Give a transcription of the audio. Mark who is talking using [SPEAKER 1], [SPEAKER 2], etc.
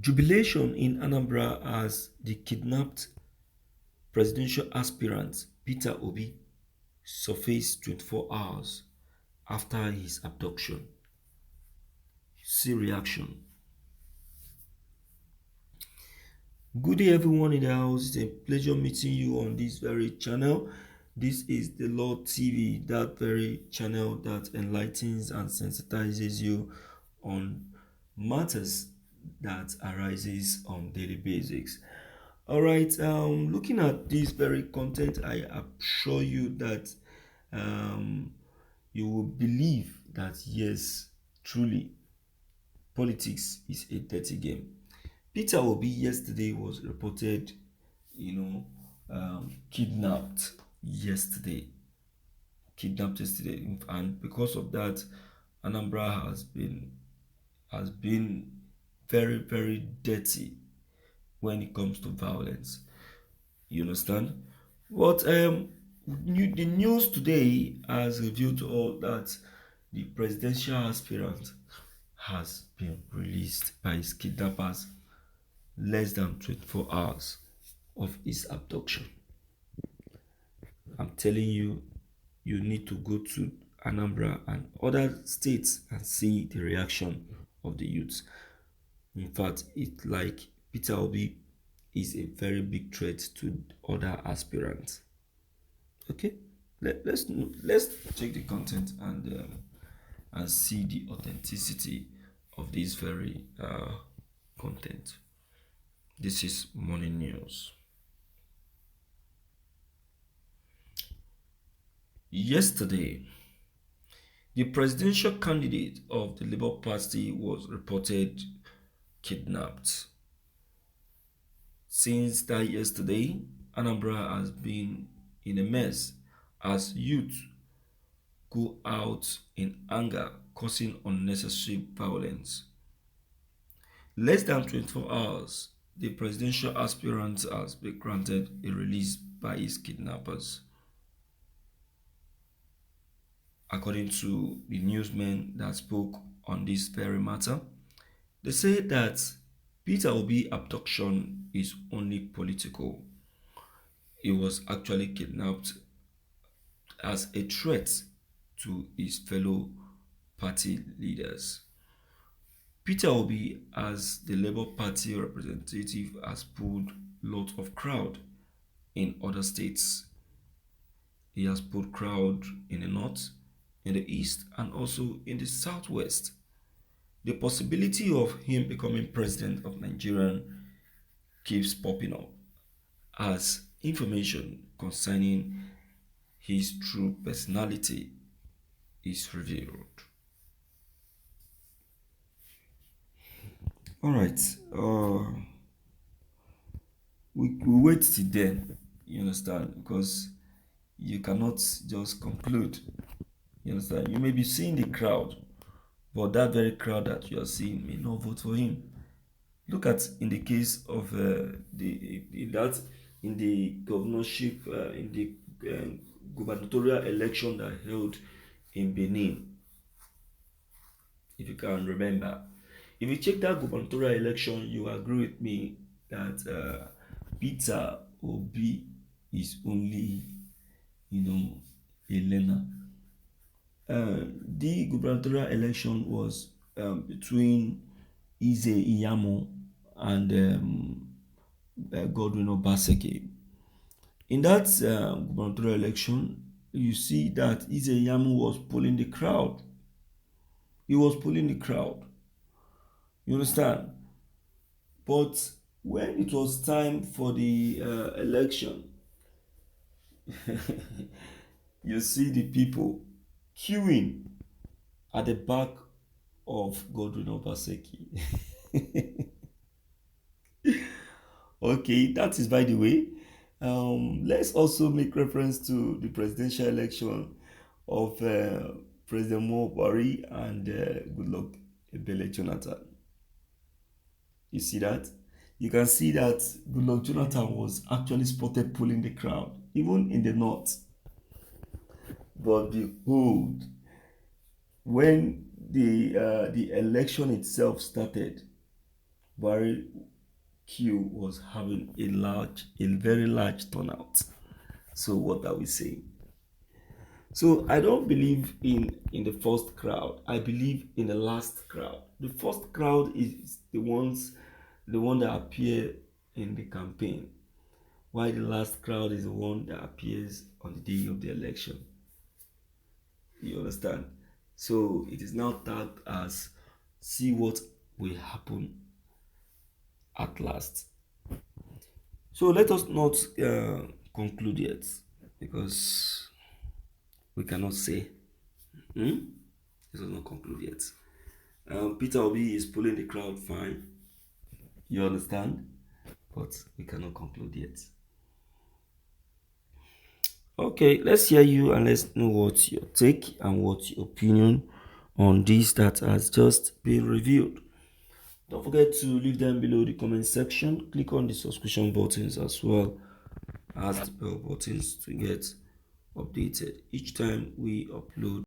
[SPEAKER 1] Jubilation in Anambra as the kidnapped presidential aspirant Peter Obi surfaced 24 hours after his abduction. See reaction. Good day everyone in the house. It's a pleasure meeting you on this very channel. This is the Lord TV, that very channel that enlightens and sensitizes you on matters that arises on daily basis. All right, looking at this very content, I assure you that you will believe that yes, truly, politics is a dirty game. Peter Obi yesterday was reported, kidnapped yesterday. Kidnapped yesterday, and because of that, Anambra has been very very dirty when it comes to violence. You understand? But the news today has revealed to all that the presidential aspirant has been released by his kidnappers less than 24 hours of his abduction. I'm telling you, you need to go to Anambra and other states and see the reaction of the youths. In fact, it's like Peter Obi is a very big threat to other aspirants. Okay, let's check the content and see the authenticity of this very content. This is morning news. Yesterday, the presidential candidate of the Labour Party was reported kidnapped. Since that yesterday, Anambra has been in a mess as youth go out in anger, causing unnecessary violence. Less than 24 hours, the presidential aspirant has been granted a release by his kidnappers. According to the newsmen that spoke on this very matter, they say that Peter Obi abduction is only political. He was actually kidnapped as a threat to his fellow party leaders. Peter Obi, as the Labour Party representative, has pulled lots of crowd in other states. He has pulled crowd in the north, in the east, and also in the southwest. The possibility of him becoming president of Nigeria keeps popping up as information concerning his true personality is revealed. All right, we wait till then. You understand? Because you cannot just conclude. You understand? You may be seeing the crowd, but that very crowd that you are seeing may not vote for him. Look at in the case of in the governorship in the gubernatorial election that held in Benin, if you can remember. If you check that gubernatorial election, you agree with me that Peter Obi is only, a learner. The gubernatorial election was between Ize Iyamo and Godwin Obaseki. In that gubernatorial election, you see that Ize Iyamo was pulling the crowd. He was pulling the crowd. You understand? But when it was time for the election, you see the people queuing at the back of Godwin Obaseki. Okay, that is by the way. Let's also make reference to the presidential election of President Mo Buhari and Goodluck Ebele Jonathan. You see that? You can see that Goodluck Jonathan was actually spotted pulling the crowd, even in the north. But behold, when the election itself started, Buhari Q was having a very large turnout. So what are we saying? So I don't believe in the first crowd. I believe in the last crowd. The first crowd is the one that appear in the campaign, while the last crowd is the one that appears on the day of the election. You understand? So it is now tagged as see what will happen at last. So let us not conclude yet because we cannot say. Hmm? Let us not conclude yet. Peter Obi is pulling the crowd fine. You understand? But we cannot conclude yet. Okay, let's hear you and let's know what's your take and what's your opinion on this that has just been reviewed. Don't forget to leave them below the comment section. Click on the subscription buttons as well as the bell buttons to get updated each time we upload